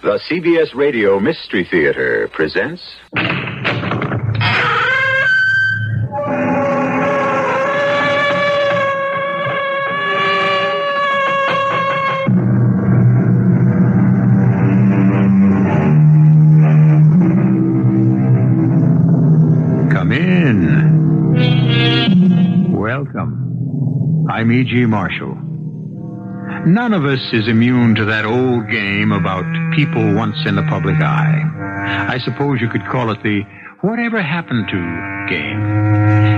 The CBS Radio Mystery Theater presents... Come in. Welcome. I'm E.G. Marshall. None of us is immune to that old game about people once in the public eye. I suppose you could call it the whatever happened to game.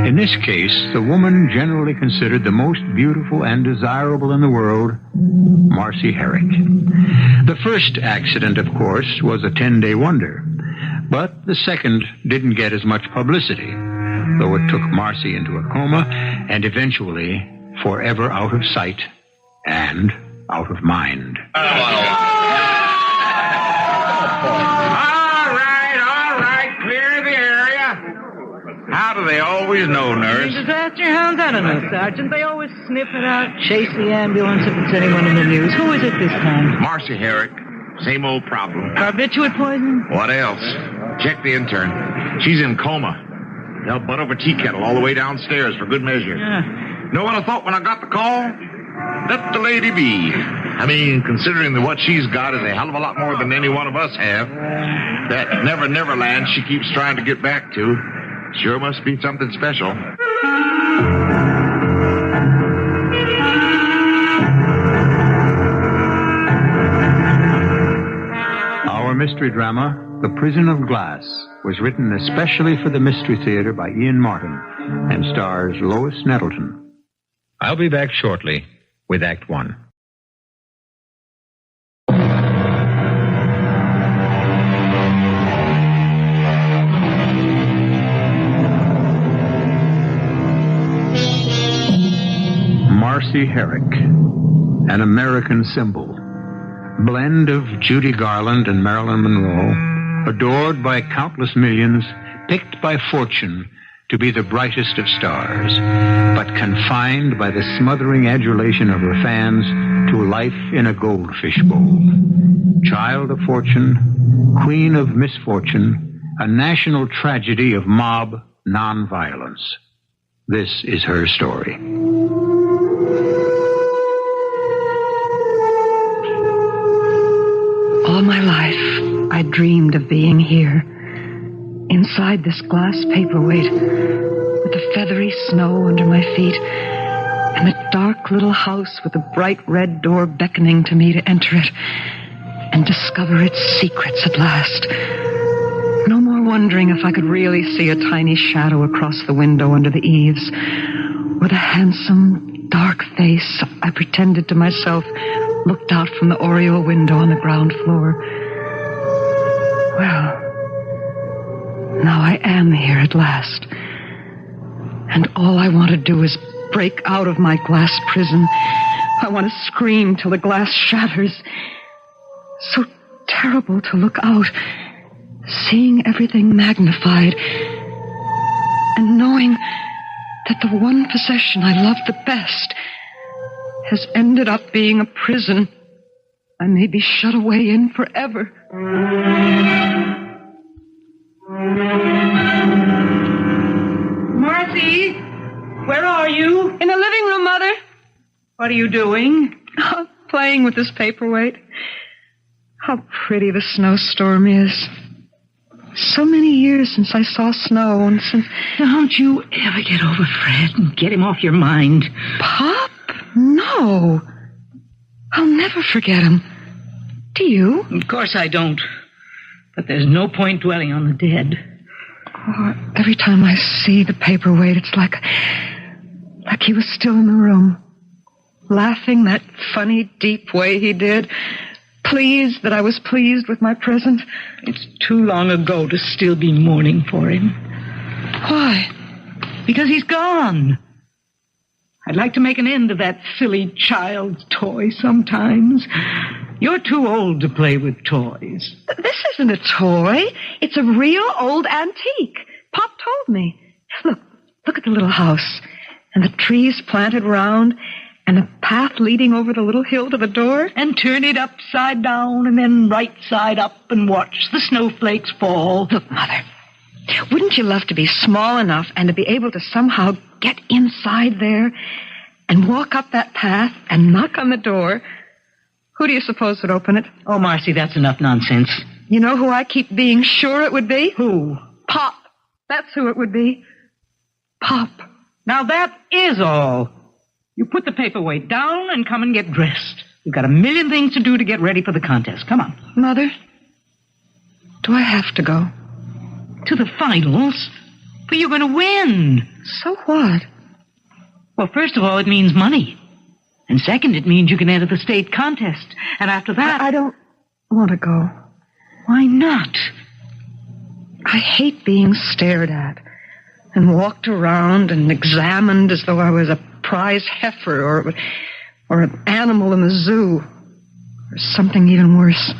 In this case, the woman generally considered the most beautiful and desirable in the world, Marcy Herrick. The first accident, of course, was a 10-day wonder. But the second didn't get as much publicity, though it took Marcy into a coma and eventually forever out of sight and out of mind. All right, clear the area. How do they always know, nurse? Disaster hounds? I don't know, Sergeant. They always sniff it out, chase the ambulance if it's anyone in the news. Who is it this time? Marcy Herrick. Same old problem. Barbiturate poison? What else? Check the intern. She's in coma. They'll butt over tea kettle all the way downstairs for good measure. Yeah. Know what I thought when I got the call? Let the lady be. I mean, considering that what she's got is a hell of a lot more than any one of us have. That Never Land she keeps trying to get back to sure must be something special. Our mystery drama, The Prison of Glass, was written especially for the Mystery Theater by Ian Martin and stars Lois Nettleton. I'll be back shortly with Act One. Marcy Herrick, an American symbol. Blend of Judy Garland and Marilyn Monroe, adored by countless millions, picked by fortune to be the brightest of stars, but confined by the smothering adulation of her fans to life in a goldfish bowl. Child of fortune, queen of misfortune, a national tragedy of mob nonviolence. This is her story. All my life, I dreamed of being here, inside this glass paperweight, with the feathery snow under my feet, and the dark little house with the bright red door beckoning to me to enter it and discover its secrets at last. No more wondering if I could really see a tiny shadow across the window under the eaves, or the handsome, dark face I pretended to myself looked out from the oriel window on the ground floor. Well, now I am here at last. And all I want to do is break out of my glass prison. I want to scream till the glass shatters. So terrible to look out, seeing everything magnified, and knowing that the one possession I love the best has ended up being a prison I may be shut away in forever. Marcy, where are you? In the living room, Mother. What are you doing? Oh, playing with this paperweight. How pretty the snowstorm is. So many years since I saw snow, and since... Don't you ever get over Fred and get him off your mind. Pop? No. I'll never forget him. Do you? Of course I don't. But there's no point dwelling on the dead. Oh, every time I see the paperweight, it's like he was still in the room, laughing that funny, deep way he did, pleased that I was pleased with my present. It's too long ago to still be mourning for him. Why? Because he's gone. I'd like to make an end of that silly child's toy sometimes. You're too old to play with toys. This isn't a toy. It's a real old antique. Pop told me. Look at the little house. And the trees planted round. And a path leading over the little hill to the door? And turn it upside down and then right side up and watch the snowflakes fall. Look, Mother, wouldn't you love to be small enough and to be able to somehow get inside there and walk up that path and knock on the door? Who do you suppose would open it? Oh, Marcy, that's enough nonsense. You know who I keep being sure it would be? Who? Pop. That's who it would be. Pop. Now that is all. You put the paperweight down and come and get dressed. You've got a million things to do to get ready for the contest. Come on. Mother, do I have to go? To the finals? But you're going to win. So what? Well, first of all, it means money. And second, it means you can enter the state contest. And after that... I don't want to go. Why not? I hate being stared at and walked around and examined as though I was a prize heifer or an animal in the zoo or something even worse.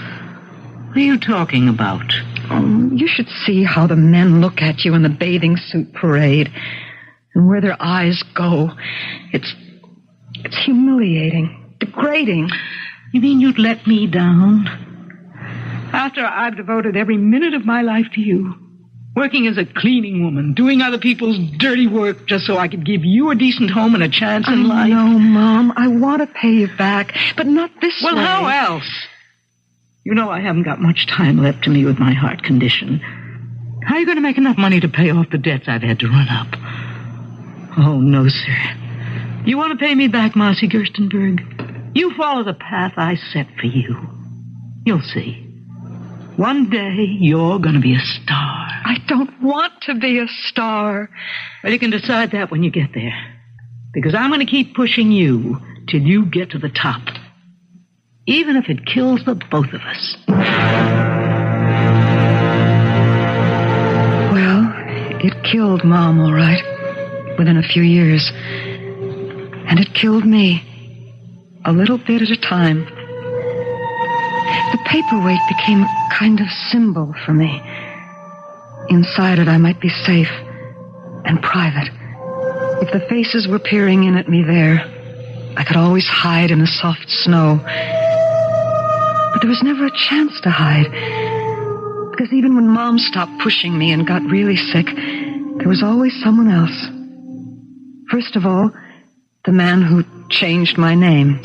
What are you talking about? Oh, you should see how the men look at you in the bathing suit parade and where their eyes go. It's humiliating, degrading. You mean you'd let me down? After I've devoted every minute of my life to you, working as a cleaning woman, doing other people's dirty work just so I could give you a decent home and a chance in life. No, Mom, I want to pay you back, but not this way. Well, how else? You know I haven't got much time left to me with my heart condition. How are you going to make enough money to pay off the debts I've had to run up? Oh, no, sir. You want to pay me back, Marcy Gerstenberg? You follow the path I set for you. You'll see. One day, you're going to be a star. I don't want to be a star. Well, you can decide that when you get there. Because I'm going to keep pushing you till you get to the top. Even if it kills the both of us. Well, it killed Mom, all right. Within a few years. And it killed me. A little bit at a time. The paperweight became a kind of symbol for me. Inside it, I might be safe and private. If the faces were peering in at me there, I could always hide in the soft snow. But there was never a chance to hide. Because even when Mom stopped pushing me and got really sick, there was always someone else. First of all, the man who changed my name.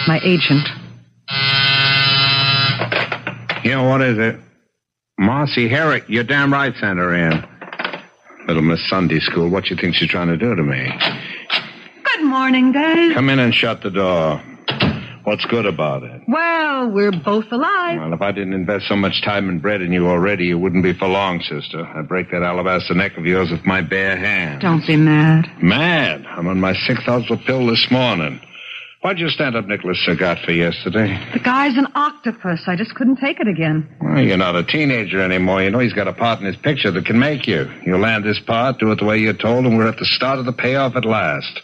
My agent. You know, what is it? Marcy Herrick, you're damn right, sent her in. Little Miss Sunday School, what you think she's trying to do to me? Good morning, Dave. Come in and shut the door. What's good about it? Well, we're both alive. Well, if I didn't invest so much time and bread in you already, you wouldn't be for long, sister. I'd break that alabaster neck of yours with my bare hands. Don't be mad. Mad? I'm on my 6th ounce pill this morning. Why'd you stand up Nicholas Sagat for yesterday? The guy's an octopus. I just couldn't take it again. Well, you're not a teenager anymore. You know he's got a part in his picture that can make you. You land this part, do it the way you're told, and we're at the start of the payoff at last.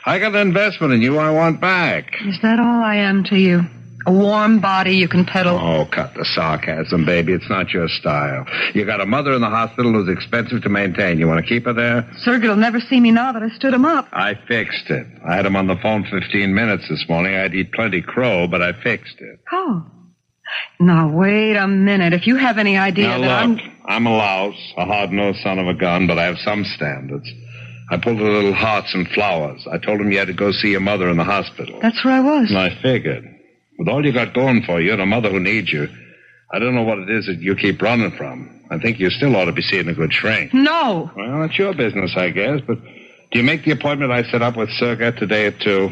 I got an investment in you I want back. Is that all I am to you? A warm body you can peddle? Oh, cut the sarcasm, baby. It's not your style. You got a mother in the hospital who's expensive to maintain. You want to keep her there? Sergey will never see me now that I stood him up. I fixed it. I had him on the phone 15 minutes this morning. I'd eat plenty crow, but I fixed it. How? Now, wait a minute. If you have any idea now, look, I'm a louse, a hard-nosed son of a gun, but I have some standards. I pulled the little hearts and flowers. I told him you had to go see your mother in the hospital. That's where I was. And I figured. With all you got going for you and a mother who needs you, I don't know what it is that you keep running from. I think you still ought to be seeing a good shrink. No. Well, it's your business, I guess, but do you make the appointment I set up with Sergey today at 2?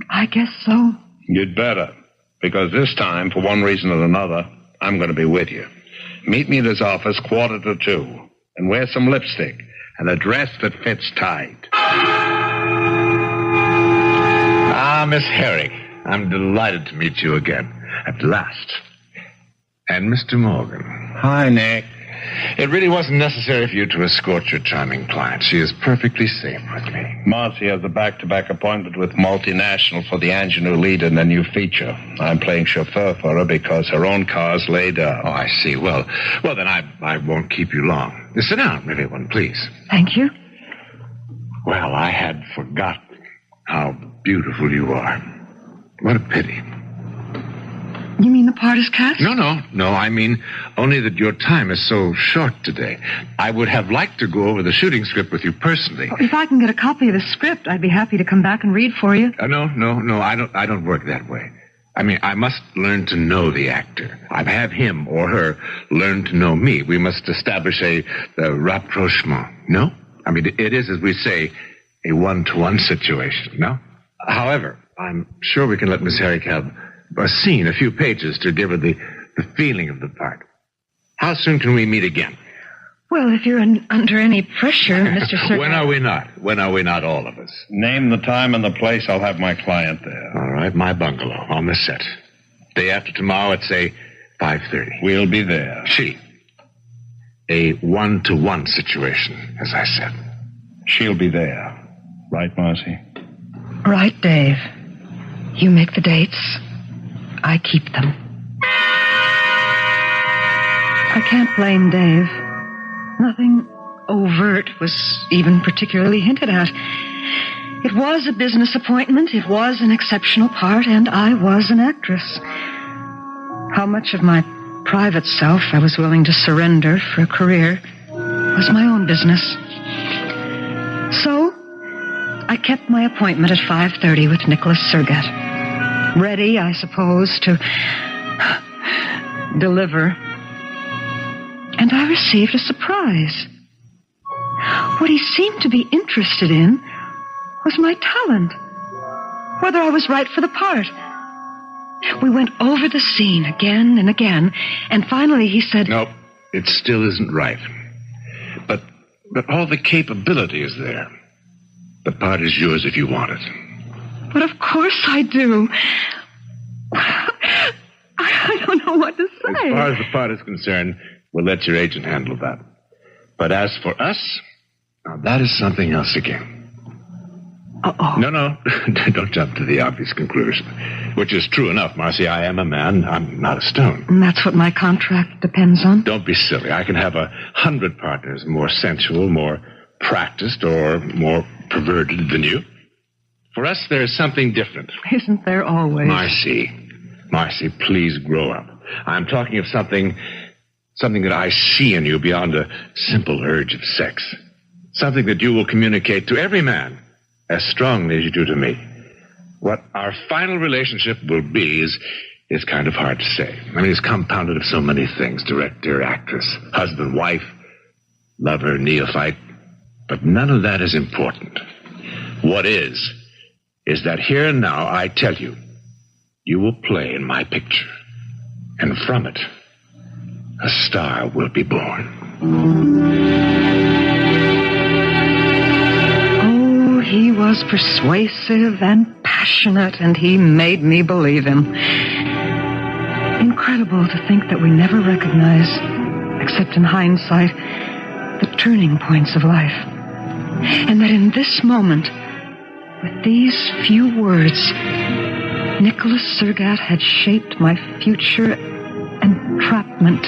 I guess so. You'd better, because this time, for one reason or another, I'm going to be with you. Meet me at his office 1:45, and wear some lipstick and a dress that fits tight. Ah, Miss Herrick, I'm delighted to meet you again, at last. And Mr. Morgan. Hi, Nick. It really wasn't necessary for you to escort your charming client. She is perfectly safe with me. Marcy has a back-to-back appointment with Multinational for the ingenue lead in the new feature. I'm playing chauffeur for her because her own car's laid up. Oh, I see. Well, then I won't keep you long. Sit down, everyone, please. Thank you. Well, I had forgotten how beautiful you are. What a pity. You mean the part is cast? No. I mean, only that your time is so short today. I would have liked to go over the shooting script with you personally. Oh, if I can get a copy of the script, I'd be happy to come back and read for you. No. I don't work that way. I mean, I must learn to know the actor. I have him or her learn to know me. We must establish a rapprochement. No? I mean, it is, as we say, a one-to-one situation. No? However, I'm sure we can let Miss Harrick have a scene, a few pages, to give her the feeling of the part. How soon can we meet again? Well, if you're under any pressure, Mr. Sir. When are we not? When are we not, all of us? Name the time and the place. I'll have my client there. All right, my bungalow on the set. Day after tomorrow at, say, 5:30. We'll be there. She. A one-to-one situation, as I said. She'll be there. Right, Marcy? Right, Dave. You make the dates. I keep them. I can't blame Dave. Nothing overt was even particularly hinted at. It was a business appointment, it was an exceptional part, and I was an actress. How much of my private self I was willing to surrender for a career was my own business. So, I kept my appointment at 5:30 with Nicholas Surgat. Ready, I suppose, to deliver. And I received a surprise. What he seemed to be interested in was my talent, whether I was right for the part. We went over the scene again and again, and finally he said... Nope, it still isn't right. But all the capability is there. The part is yours if you want it. But of course I do. I don't know what to say. As far as the part is concerned, we'll let your agent handle that. But as for us, now that is something else again. Uh-oh. No. Don't jump to the obvious conclusion. Which is true enough, Marcy. I am a man. I'm not a stone. And that's what my contract depends on? Don't be silly. I can have 100 partners, more sensual, more practiced, or more perverted than you. For us, there is something different. Isn't there always? Marcy, please grow up. I'm talking of something that I see in you beyond a simple urge of sex. Something that you will communicate to every man as strongly as you do to me. What our final relationship will be is kind of hard to say. I mean, it's compounded of so many things. Director, actress, husband, wife, lover, neophyte. But none of that is important. What is that here and now, I tell you, you will play in my picture. And from it, a star will be born. Oh, he was persuasive and passionate, and he made me believe him. Incredible to think that we never recognize, except in hindsight, the turning points of life. And that in this moment, with these few words, Nicholas Surgat had shaped my future entrapment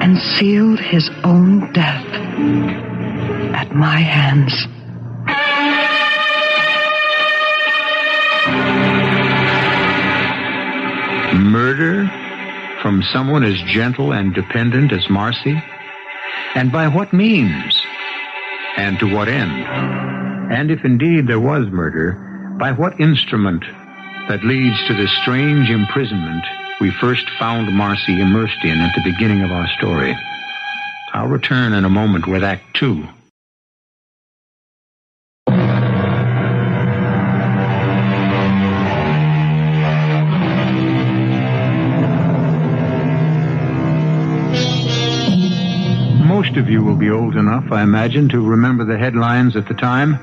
and sealed his own death at my hands. Murder from someone as gentle and dependent as Marcy? And by what means? And to what end? And if indeed there was murder, by what instrument that leads to the strange imprisonment we first found Marcy immersed in at the beginning of our story? I'll return in a moment with Act 2. Most of you will be old enough, I imagine, to remember the headlines at the time.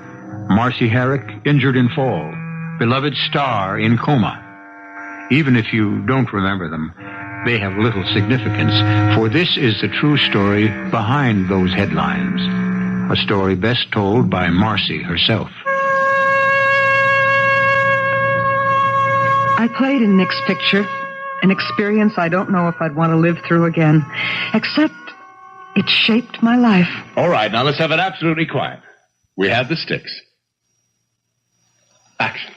Marcy Herrick, injured in fall. Beloved star in coma. Even if you don't remember them, they have little significance, for this is the true story behind those headlines. A story best told by Marcy herself. I played in Nick's picture, an experience I don't know if I'd want to live through again, except it shaped my life. All right, now let's have it absolutely quiet. We have the sticks. Action.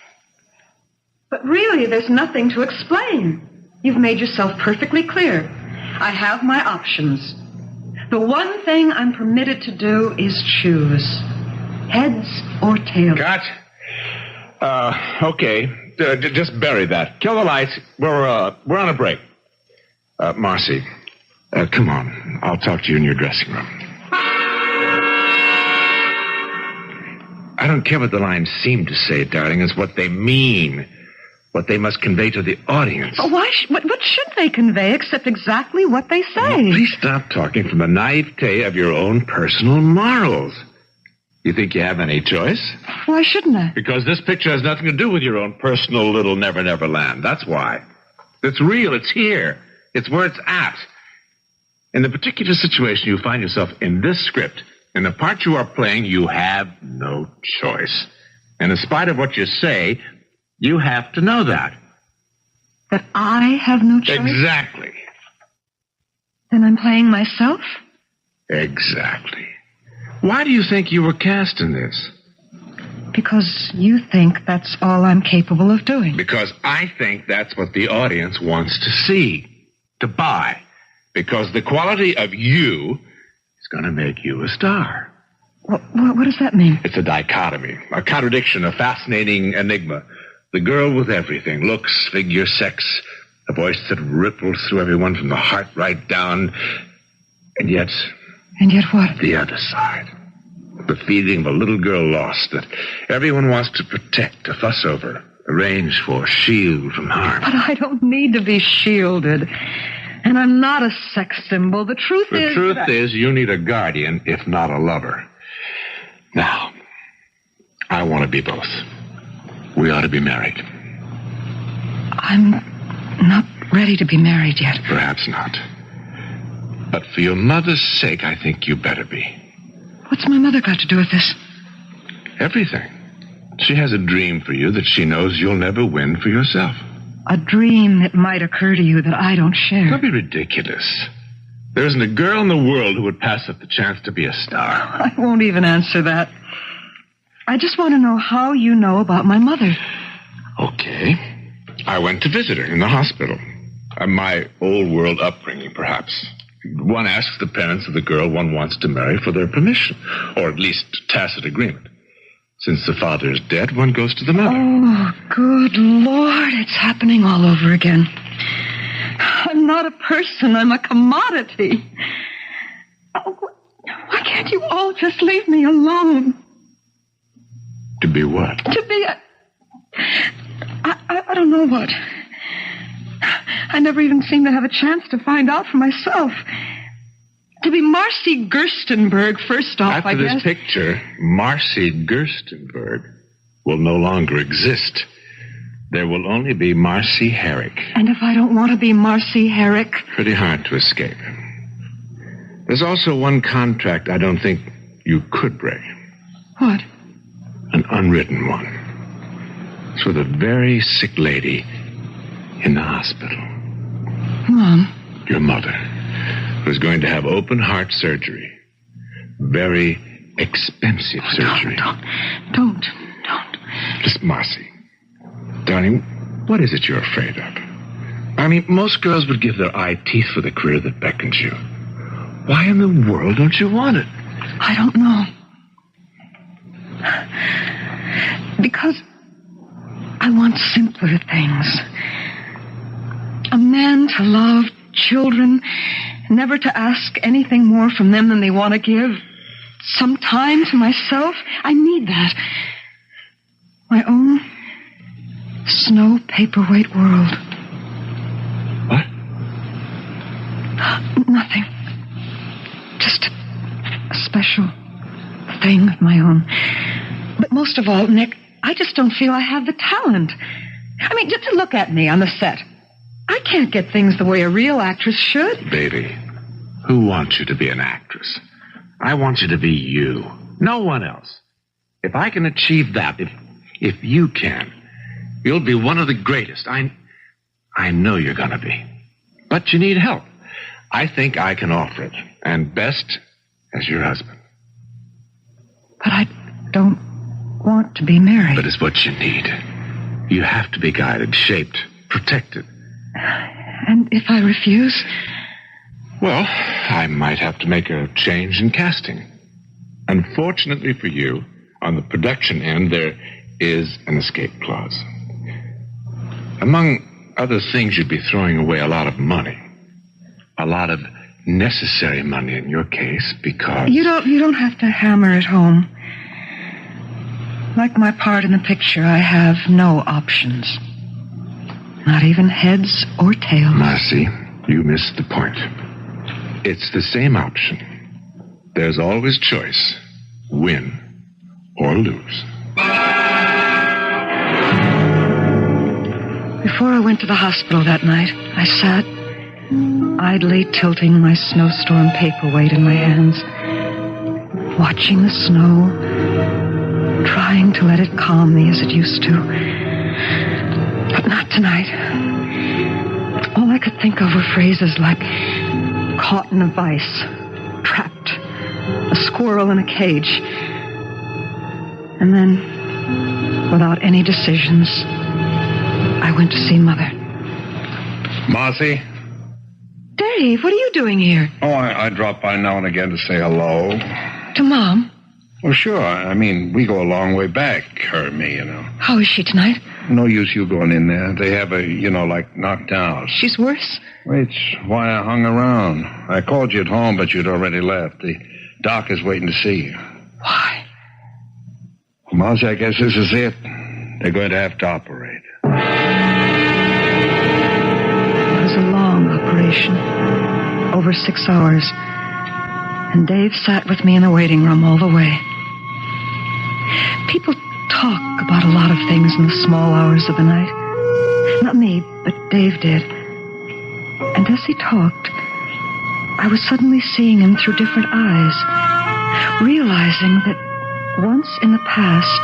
But really, there's nothing to explain. You've made yourself perfectly clear. I have my options. The one thing I'm permitted to do is choose. Heads or tails. Cut. Okay. Just bury that. Kill the lights. We're on a break. Marcy, come on. I'll talk to you in your dressing room. I don't care what the lines seem to say, darling. It's what they mean. What they must convey to the audience. Oh, what should they convey except exactly what they say? Well, please stop talking from the naivete of your own personal morals. You think you have any choice? Why shouldn't I? Because this picture has nothing to do with your own personal little Never Never Land. That's why. It's real. It's here. It's where it's at. In the particular situation you find yourself in this script, in the part you are playing, you have no choice. And in spite of what you say, you have to know that. That I have no choice? Exactly. Then I'm playing myself? Exactly. Why do you think you were cast in this? Because you think that's all I'm capable of doing. Because I think that's what the audience wants to see, to buy. Because the quality of you is going to make you a star. What does that mean? It's a dichotomy, a contradiction, a fascinating enigma. The girl with everything, looks, figure, sex, a voice that ripples through everyone from the heart right down. And yet... And yet what? The other side. The feeling of a little girl lost that everyone wants to protect, to fuss over, arrange for, shield from harm. But I don't need to be shielded. And I'm not a sex symbol. The truth is you need a guardian, if not a lover. Now, I want to be both. We ought to be married. I'm not ready to be married yet. Perhaps not. But for your mother's sake, I think you better be. What's my mother got to do with this? Everything. She has a dream for you that she knows you'll never win for yourself. A dream that might occur to you that I don't share. Don't be ridiculous. There isn't a girl in the world who would pass up the chance to be a star. I won't even answer that. I just want to know how you know about my mother. Okay. I went to visit her in the hospital. My old world upbringing, perhaps. One asks the parents of the girl one wants to marry for their permission, or at least tacit agreement. Since the father is dead, one goes to the mother. Oh, good Lord, it's happening all over again. I'm not a person, I'm a commodity. Oh, why can't you all just leave me alone? To be what? To be I don't know what. I never even seem to have a chance to find out for myself. To be Marcy Gerstenberg, first off, I guess. After this picture, Marcy Gerstenberg will no longer exist. There will only be Marcy Herrick. And if I don't want to be Marcy Herrick? Pretty hard to escape. There's also one contract I don't think you could break. What? An unwritten one. It's with a very sick lady in the hospital. Mom? Your mother, who's going to have open heart surgery. Very expensive surgery. Don't. Just Marcy. Darling, what is it you're afraid of? I mean, most girls would give their eye teeth for the career that beckons you. Why in the world don't you want it? I don't know. Because I want simpler things. A man to love, children, never to ask anything more from them than they want to give. Some time to myself. I need that. My own snow paperweight world. What? Nothing. Just a special thing of my own. But most of all, Nick, I just don't feel I have the talent. I mean, just to look at me on the set. I can't get things the way a real actress should. Baby, who wants you to be an actress? I want you to be you. No one else. If I can achieve that, if you can, you'll be one of the greatest. I know you're going to be. But you need help. I think I can offer it. And best as your husband. But I don't want to be married. But it's what you need. You have to be guided, shaped, protected. And if I refuse? Well, I might have to make a change in casting. Unfortunately for you, on the production end, there is an escape clause. Among other things, you'd be throwing away a lot of money. A lot of necessary money in your case, because... You don't have to hammer it home. Like my part in the picture, I have no options. Not even heads or tails. Marcy, you missed the point. It's the same option. There's always choice. Win or lose. Before I went to the hospital that night, I sat, idly tilting my snowstorm paperweight in my hands, watching the snow, trying to let it calm me as it used to. But not tonight. All I could think of were phrases like caught in a vice, trapped, a squirrel in a cage. And then, without any decisions, I went to see Mother. Marcy? Dave, what are you doing here? Oh, I drop by now and again to say hello. To Mom? Well, sure. I mean, we go a long way back, her and me, you know. How is she tonight? No use you going in there. They have her, like, knocked out. She's worse? It's why I hung around. I called you at home, but you'd already left. The doc is waiting to see you. Why? Well, Marcy, I guess this is it. They're going to have to operate. It was a long operation. Over 6 hours. And Dave sat with me in the waiting room all the way. People talk about a lot of things in the small hours of the night. Not me, but Dave did. And as he talked, I was suddenly seeing him through different eyes, realizing that once in the past,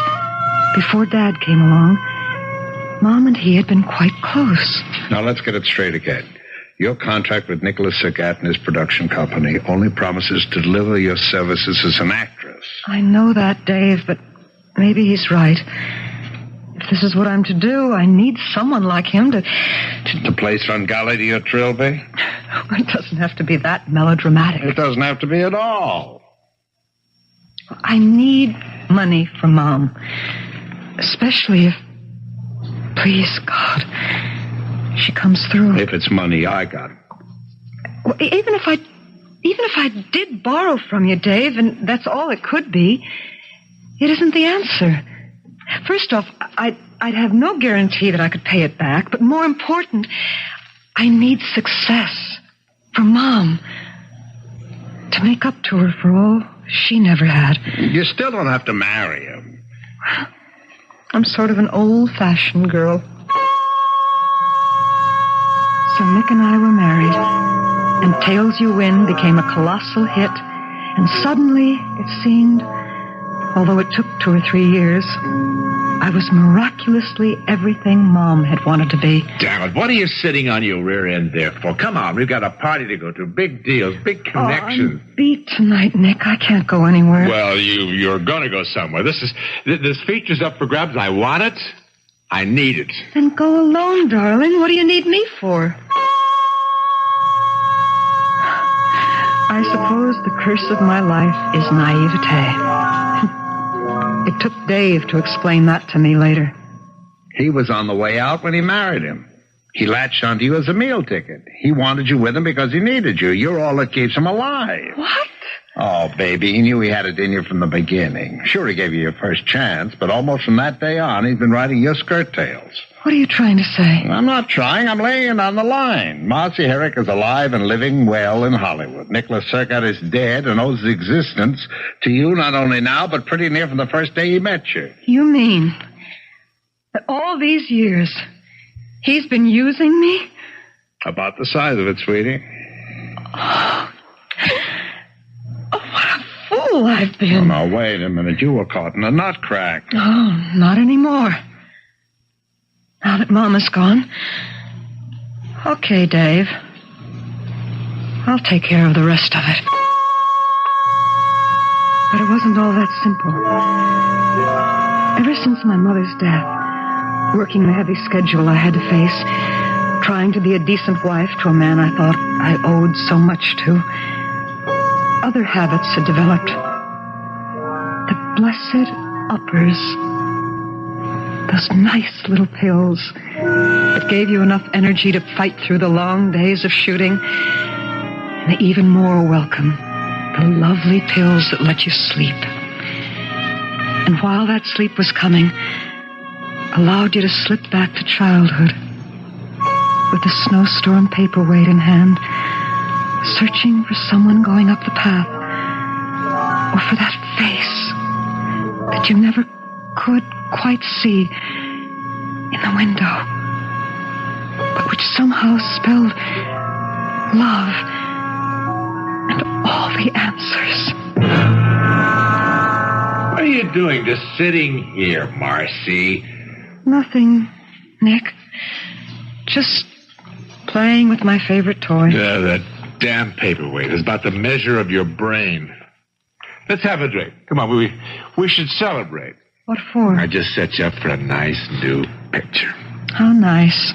before Dad came along, Mom and he had been quite close. Now, let's get it straight again. Your contract with Nicholas Sagat and his production company only promises to deliver your services as an actress. I know that, Dave, but maybe he's right. If this is what I'm to do, I need someone like him to play Svengali to your Trilby? It doesn't have to be that melodramatic. It doesn't have to be at all. I need money from Mom. Especially if, please, God, she comes through. If it's money, I got it. Well, even if I did borrow from you, Dave, and that's all it could be, it isn't the answer. First off, I'd have no guarantee that I could pay it back, but more important, I need success for Mom to make up to her for all she never had. You still don't have to marry him. I'm sort of an old-fashioned girl. So Nick and I were married, and Tales You Win became a colossal hit, and suddenly it seemed, although it took 2 or 3 years, I was miraculously everything Mom had wanted to be. Damn it, what are you sitting on your rear end there for? Come on, we've got a party to go to, big deals, big connections. I'm beat tonight, Nick. I can't go anywhere. Well, you're going to go somewhere. This feature's up for grabs. I want it. I need it. Then go alone, darling. What do you need me for? I suppose the curse of my life is naivete. It took Dave to explain that to me later. He was on the way out when he married him. He latched onto you as a meal ticket. He wanted you with him because he needed you. You're all that keeps him alive. What? Oh, baby, he knew he had it in you from the beginning. Sure, he gave you your first chance, but almost from that day on, he's been riding your skirt tails. What are you trying to say? I'm not trying. I'm laying it on the line. Marcy Herrick is alive and living well in Hollywood. Nicholas Sagat is dead and owes his existence to you not only now, but pretty near from the first day he met you. You mean that all these years he's been using me? About the size of it, sweetie. Oh, what a fool I've been. Oh, now, wait a minute. You were caught in a nut crack. Oh, not anymore. Now that Mama's gone. Okay, Dave. I'll take care of the rest of it. But it wasn't all that simple. Ever since my mother's death, working the heavy schedule I had to face, trying to be a decent wife to a man I thought I owed so much to, other habits had developed. The blessed uppers. Those nice little pills that gave you enough energy to fight through the long days of shooting. And the even more welcome, the lovely pills that let you sleep. And while that sleep was coming, allowed you to slip back to childhood with the snowstorm paperweight in hand, searching for someone going up the path, or for that face that you never could quite see in the window, but which somehow spelled love and all the answers. What are you doing just sitting here, Marcy? Nothing, Nick. Just playing with my favorite toy. That damn paperweight is about the measure of your brain. Let's have a drink. Come on, we should celebrate. What for? I just set you up for a nice new picture. How nice.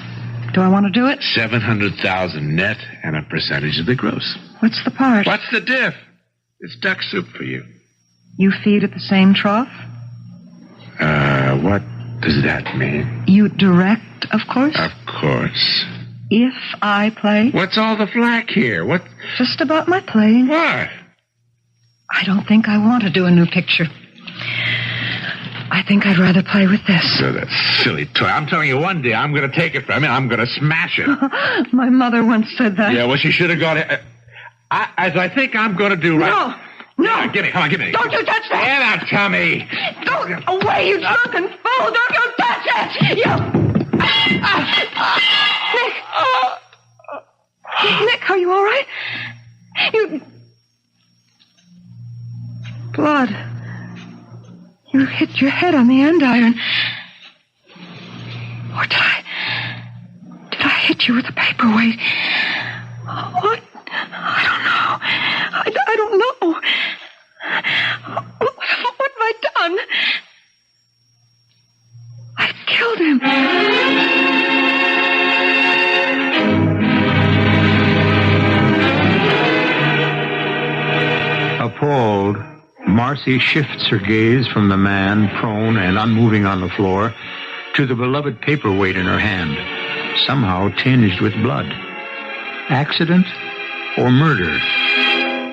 Do I want to do it? 700,000 net and a percentage of the gross. What's the part? What's the diff? It's duck soup for you. You feed at the same trough? What does that mean? You direct, of course? Of course. If I play? What's all the flack here? What? Just about my playing. What? I don't think I want to do a new picture. I think I'd rather play with this. So that silly toy. I'm telling you, one day I'm going to take it from you. I'm going to smash it. My mother once said that. Yeah, well, she should have got it. As I think I'm going to do right. No. Come on, give me. Don't you touch that. Get out, Tommy. Don't. Away, you drunken fool. Don't you touch it. Nick, are you all right? Blood. You hit your head on the andiron. Or did I hit you with a paperweight? What? I don't know. I don't know. What have I done? I killed him. Appalled, Marcy shifts her gaze from the man prone and unmoving on the floor to the beloved paperweight in her hand, somehow tinged with blood. Accident or murder?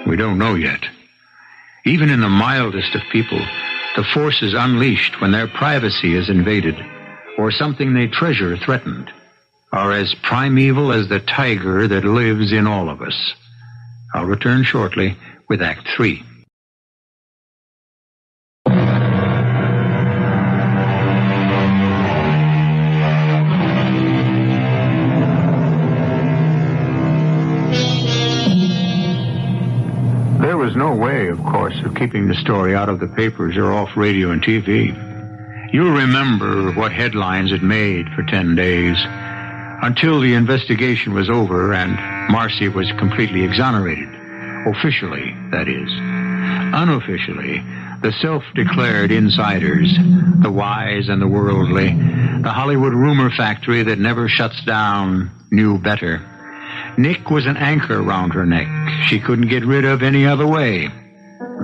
We don't know yet. Even in the mildest of people, the forces unleashed when their privacy is invaded or something they treasure threatened are as primeval as the tiger that lives in all of us. I'll return shortly with Act 3. There was no way, of course, of keeping the story out of the papers or off radio and TV. You'll remember what headlines it made for 10 days, until the investigation was over and Marcy was completely exonerated. Officially, that is. Unofficially, the self-declared insiders, the wise and the worldly, the Hollywood rumor factory that never shuts down, knew better. Nick was an anchor around her neck she couldn't get rid of any other way.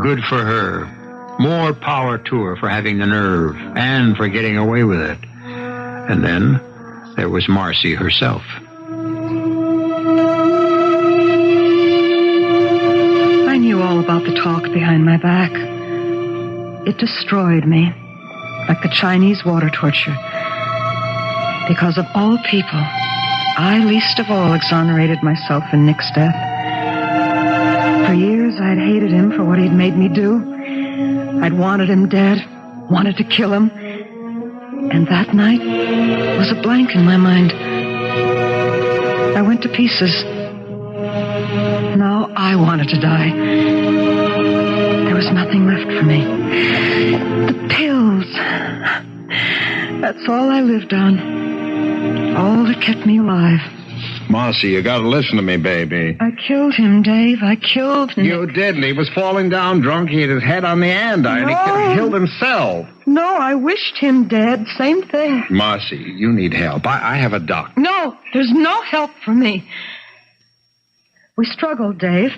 Good for her. More power to her for having the nerve and for getting away with it. And then there was Marcy herself. I knew all about the talk behind my back. It destroyed me, like the Chinese water torture. Because of all people, I least of all exonerated myself in Nick's death. For years, I'd hated him for what he'd made me do. I'd wanted him dead, wanted to kill him. And that night was a blank in my mind. I went to pieces. Now I wanted to die. There was nothing left for me. The pills. That's all I lived on. All that kept me alive. Marcy, you gotta listen to me, baby. I killed him, Dave. I killed Nick. You didn't. He was falling down drunk. He hit his head on the andiron. No. He killed himself. No, I wished him dead. Same thing. Marcy, you need help. I have a doctor. No, there's no help for me. We struggled, Dave,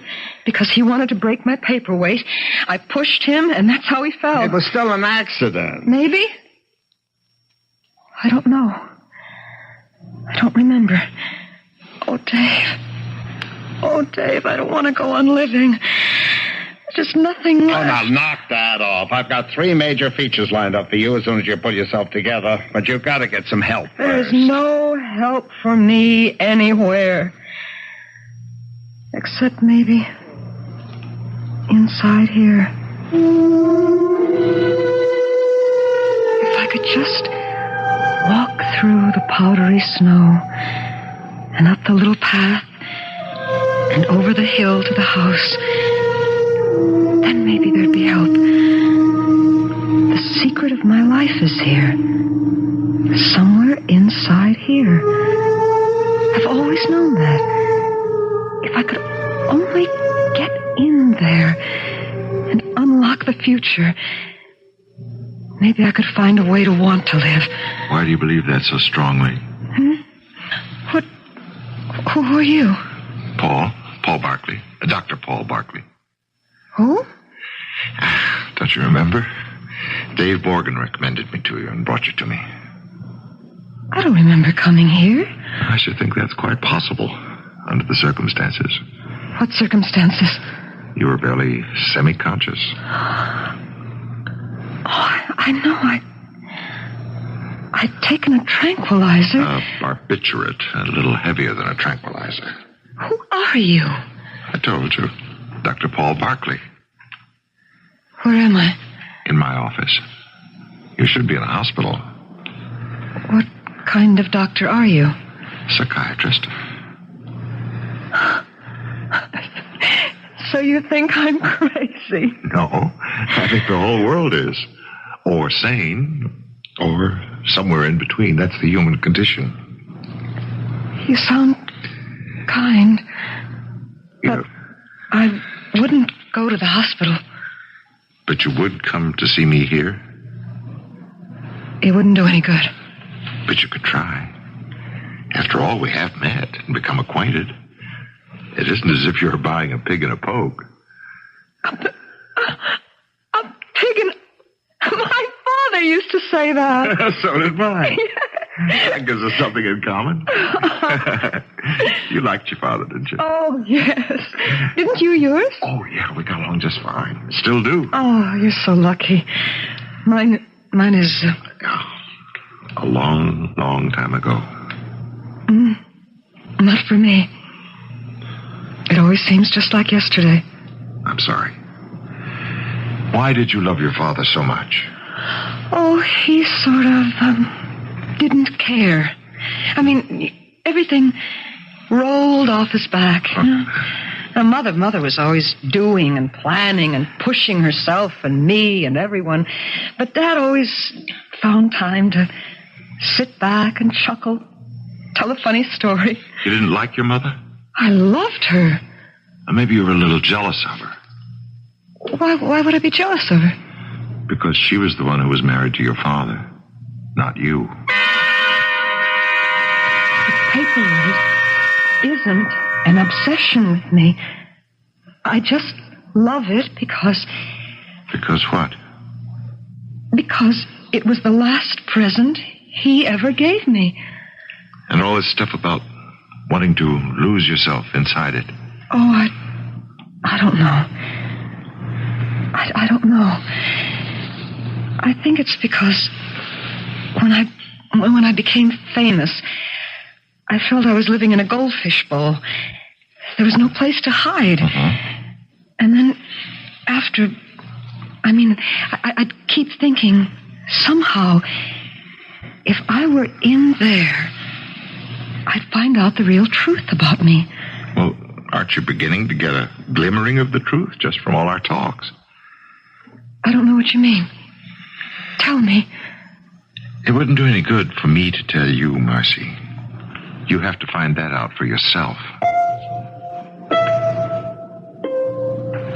because he wanted to break my paperweight. I pushed him, and that's how he fell. It was still an accident. Maybe? I don't know. I don't remember. Oh, Dave, I don't want to go on living. There's just nothing left. Oh, now, knock that off. I've got 3 major features lined up for you as soon as you pull yourself together. But you've got to get some help There's first. no help for me anywhere. Except maybe inside here. If I could just walk through the powdery snow and up the little path and over the hill to the house, then maybe there'd be help. The secret of my life is here. Somewhere inside here. I've always known that. If I could only get in there and unlock the future, maybe I could find a way to want to live. Why do you believe that so strongly? Who are you? Paul Barkley. Dr. Paul Barkley. Who? Don't you remember? Dave Borgen recommended me to you and brought you to me. I don't remember coming here. I should think that's quite possible under the circumstances. What circumstances? You were barely semi-conscious. I know. I'd taken a tranquilizer. A barbiturate, a little heavier than a tranquilizer. Who are you? I told you. Dr. Paul Barkley. Where am I? In my office. You should be in a hospital. What kind of doctor are you? Psychiatrist. So you think I'm crazy? No, I think the whole world is. Or sane, or somewhere in between. That's the human condition. You sound kind. But I wouldn't go to the hospital. But you would come to see me here? It wouldn't do any good. But you could try. After all, we have met and become acquainted. It isn't as if you're buying a pig in a poke. A pig in... My father used to say that. So did mine. That gives us something in common. You liked your father, didn't you? Oh, yes. Didn't you yours? Oh, yeah, we got along just fine. Still do. Oh, you're so lucky. Mine is... A long, long time ago. Not for me. It always seems just like yesterday. I'm sorry. Why did you love your father so much? Oh, he sort of, didn't care. I mean, everything rolled off his back. Now, Mother was always doing and planning and pushing herself and me and everyone. But Dad always found time to sit back and chuckle, tell a funny story. You didn't like your mother? I loved her. Or maybe you were a little jealous of her. Why would I be jealous of her? Because she was the one who was married to your father, not you. The paperweight isn't an obsession with me. I just love it because... Because what? Because it was the last present he ever gave me. And all this stuff about wanting to lose yourself inside it. Oh, I don't know. I don't know. I think it's because when I became famous, I felt I was living in a goldfish bowl. There was no place to hide. And then after, I'd keep thinking, somehow, if I were in there, I'd find out the real truth about me. Well, aren't you beginning to get a glimmering of the truth just from all our talks? I don't know what you mean. Tell me. It wouldn't do any good for me to tell you, Marcy. You have to find that out for yourself.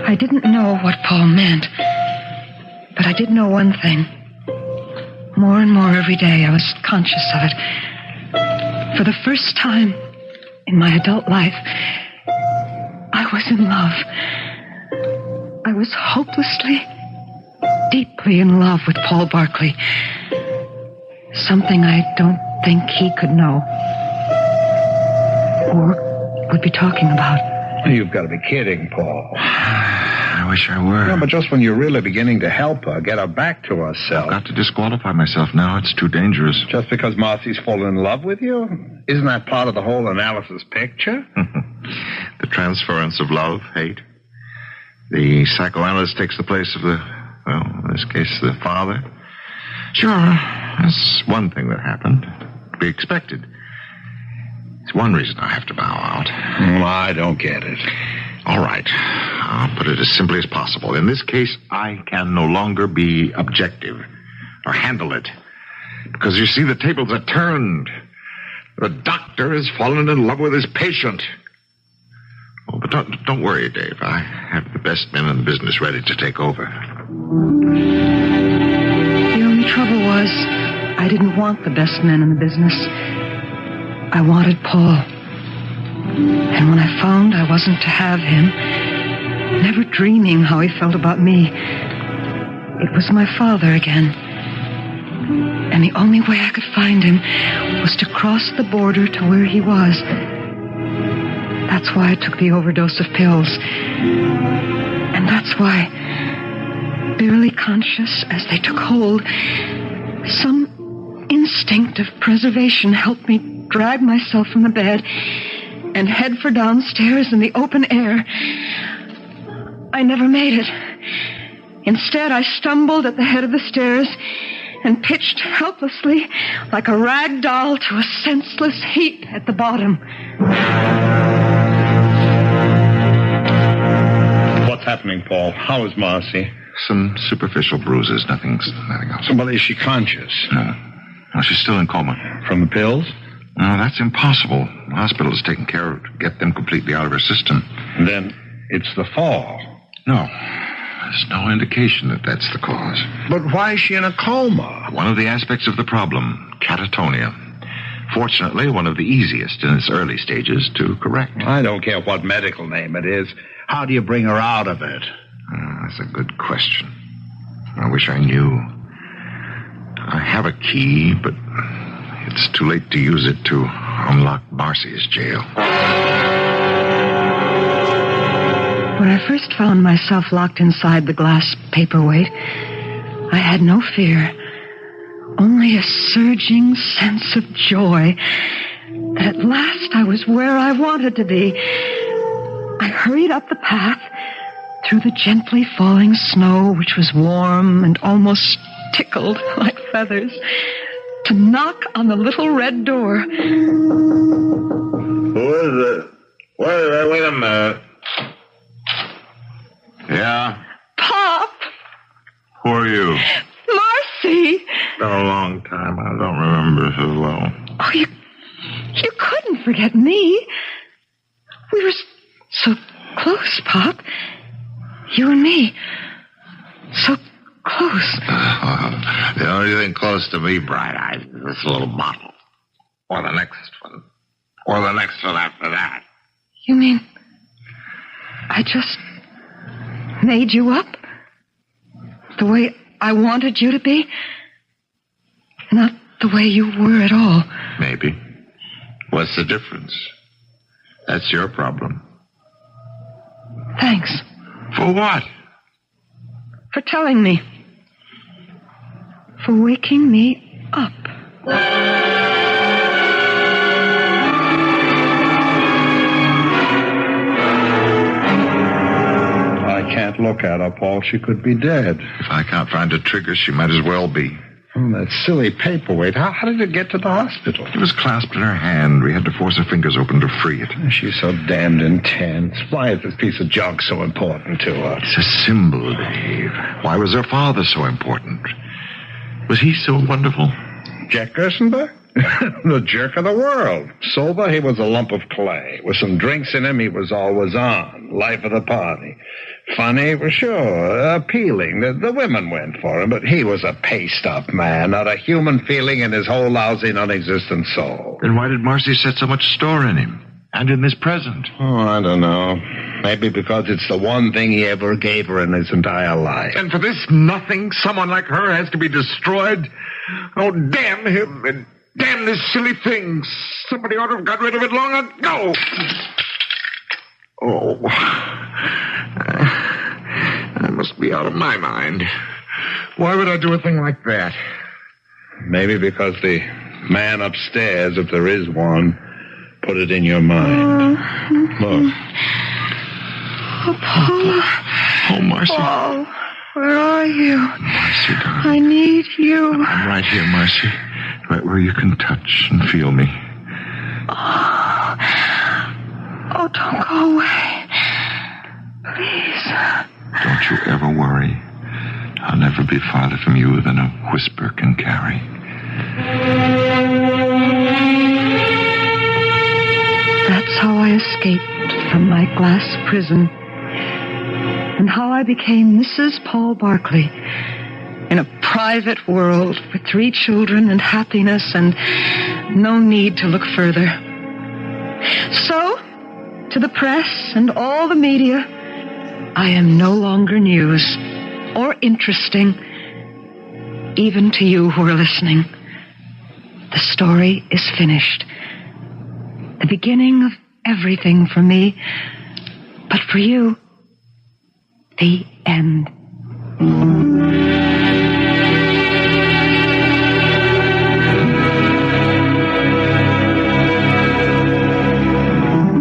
I didn't know what Paul meant, but I did know one thing. More and more every day I was conscious of it. For the first time in my adult life, I was in love. I was hopelessly, deeply in love with Paul Barkley. Something I don't think he could know. Or would be talking about. You've got to be kidding, Paul. I wish I were. No, but just when you're really beginning to help her, get her back to herself. I've got to disqualify myself now. It's too dangerous. Just because Marcy's fallen in love with you? Isn't that part of the whole analysis picture? The transference of love, hate. The psychoanalyst takes the place of in this case, the father. Sure, that's one thing that happened. To be expected. It's one reason I have to bow out. I don't get it. All right. I'll put it as simply as possible. In this case, I can no longer be objective or handle it. Because, you see, the tables are turned. The doctor has fallen in love with his patient. Oh, but don't worry, Dave. I have the best men in the business ready to take over. The only trouble was I didn't want the best men in the business. I wanted Paul. And when I found I wasn't to have him, never dreaming how he felt about me, it was my father again. And the only way I could find him was to cross the border to where he was. That's why I took the overdose of pills. And that's why, barely conscious as they took hold, some instinct of preservation helped me drag myself from the bed and head for downstairs in the open air. I never made it. Instead, I stumbled at the head of the stairs and pitched helplessly like a rag doll to a senseless heap at the bottom. What's happening, Paul? How is Marcy? Some superficial bruises, nothing else. Well, is she conscious? No. Well, she's still in coma. From the pills? No, that's impossible. The hospital is taking care of to get them completely out of her system. Then it's the fall. No. There's no indication that that's the cause. But why is she in a coma? One of the aspects of the problem, catatonia. Fortunately, one of the easiest in its early stages to correct. I don't care what medical name it is. How do you bring her out of it? That's a good question. I wish I knew. I have a key, but it's too late to use it to unlock Marcy's jail. When I first found myself locked inside the glass paperweight, I had no fear, only a surging sense of joy that at last I was where I wanted to be. I hurried up the path through the gently falling snow, which was warm and almost tickled like feathers, to knock on the little red door. Who is it? Wait a minute. Yeah? Pop! Who are you? Marcy! It's been a long time. I don't remember so well. Oh, you couldn't forget me. We were so close, Pop. You and me. So close. The only thing close to me, Bright Eyes, is this little bottle. Or the next one. Or the next one after that. You mean I just made you up? The way I wanted you to be? Not the way you were at all. Maybe. What's the difference? That's your problem. Thanks. For what? For telling me. For waking me up. I can't look at her, Paul. She could be dead. If I can't find a trigger, she might as well be. Oh, that silly paperweight. How did it get to the hospital? It was clasped in her hand. We had to force her fingers open to free it. She's so damned intense. Why is this piece of junk so important to her? It's a symbol, Dave. Why was her father so important? Was he so wonderful? Jack Gerstenberg? The jerk of the world. Sober, he was a lump of clay. With some drinks in him, he was always on. Life of the party. Funny, for sure. Appealing. The women went for him, but he was a paste-up man. Not a human feeling in his whole lousy, non-existent soul. Then why did Marcy set so much store in him? And in this present? Oh, I don't know. Maybe because it's the one thing he ever gave her in his entire life. And for this nothing, someone like her has to be destroyed? Oh, damn him and damn this silly thing. Somebody ought to have got rid of it long ago. Oh. I must be out of my mind. Why would I do a thing like that? Maybe because the man upstairs, if there is one, put it in your mind. Look. Oh, Paul. Oh, Marcy. Paul, where are you? Marcy, darling. I need you. I'm right here, Marcy. Right where you can touch and feel me. Oh, don't go away. Please. Don't you ever worry. I'll never be farther from you than a whisper can carry. That's how I escaped from my glass prison. And how I became Mrs. Paul Barkley in a private world with 3 children and happiness and no need to look further. So, to the press and all the media, I am no longer news or interesting, even to you who are listening. The story is finished. The beginning of everything for me, but for you, the end.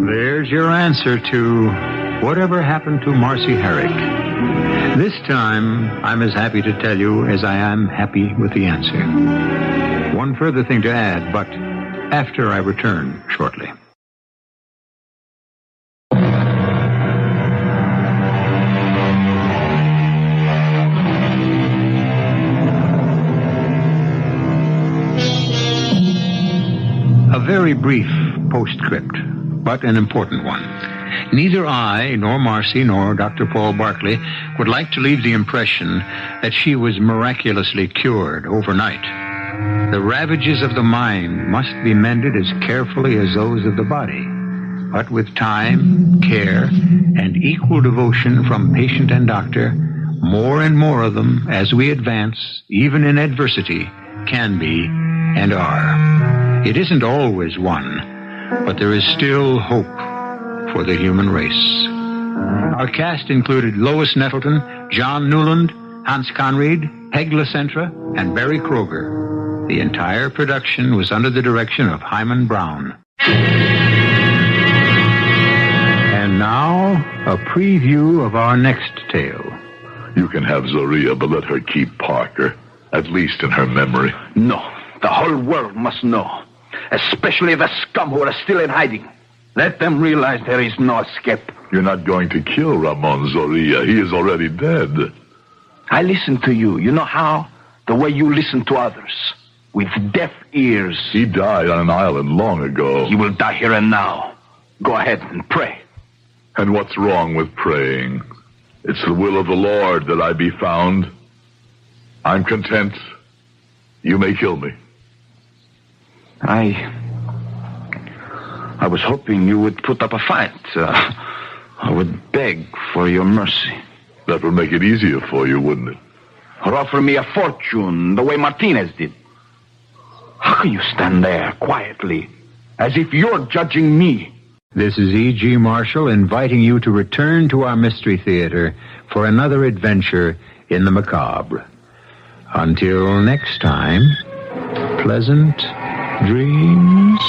There's your answer to whatever happened to Marcy Herrick. This time, I'm as happy to tell you as I am happy with the answer. One further thing to add, but after I return shortly. A very brief postscript, but an important one. Neither I, nor Marcy, nor Dr. Paul Barkley would like to leave the impression that she was miraculously cured overnight. The ravages of the mind must be mended as carefully as those of the body. But with time, care, and equal devotion from patient and doctor, more and more of them, as we advance, even in adversity, can be and are. It isn't always won, but there is still hope for the human race. Our cast included Lois Nettleton, John Newland, Hans Conried, Peg LaCentra, and Barry Kroeger. The entire production was under the direction of Himan Brown. And now, a preview of our next tale. You can have Zoria, but let her keep Parker, at least in her memory. No, the whole world must know. Especially the scum who are still in hiding. Let them realize there is no escape. You're not going to kill Ramon Zoria. He is already dead. I listen to you. You know how? The way you listen to others. With deaf ears. He died on an island long ago. He will die here and now. Go ahead and pray. And what's wrong with praying? It's the will of the Lord that I be found. I'm content. You may kill me. I was hoping you would put up a fight. I would beg for your mercy. That would make it easier for you, wouldn't it? Or offer me a fortune, the way Martinez did. How can you stand there quietly, as if you're judging me? This is E.G. Marshall inviting you to return to our Mystery Theater for another adventure in the macabre. Until next time, pleasant dreams.